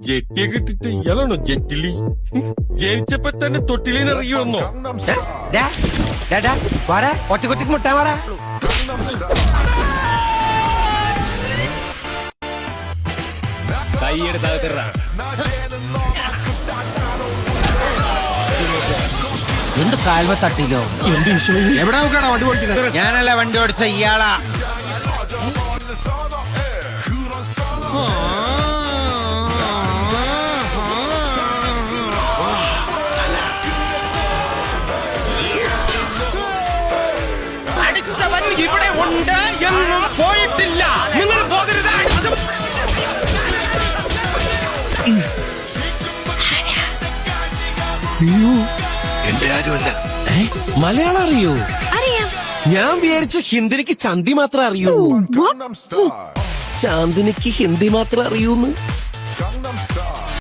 ജെട്ടിയൊക്കെ ഇട്ടിട്ട് ഇയാളാണോ ജെറ്റിലി? ജനിച്ചപ്പോ തന്നെ തൊട്ടിലിനിറങ്ങിയോ? ഒറ്റക്കൊറ്റക്ക് മുട്ടാ വാടാ. എന്ത് കാൽമ തട്ടിലോ? എവിടെ നോക്കാണോ വണ്ടി ഓടിക്കുന്നത്? ഞാനല്ല വണ്ടി ഓടിച്ച ഇയാളാ. അടിച്ചവൻ ഇവിടെ ഉണ്ട് എന്നും പോയിട്ടില്ല. നിങ്ങൾ പോകരുത്. എന്റെ ആരുമല്ല. മലയാളം അറിയോ? അറിയാം. ഞാൻ വിചാരിച്ചു ഹിന്ദിക്ക് ചന്തി മാത്രം അറിയൂ. ചാന്ദിനിക്ക് ഹിന്ദി മാത്രം അറിയൂന്ന്.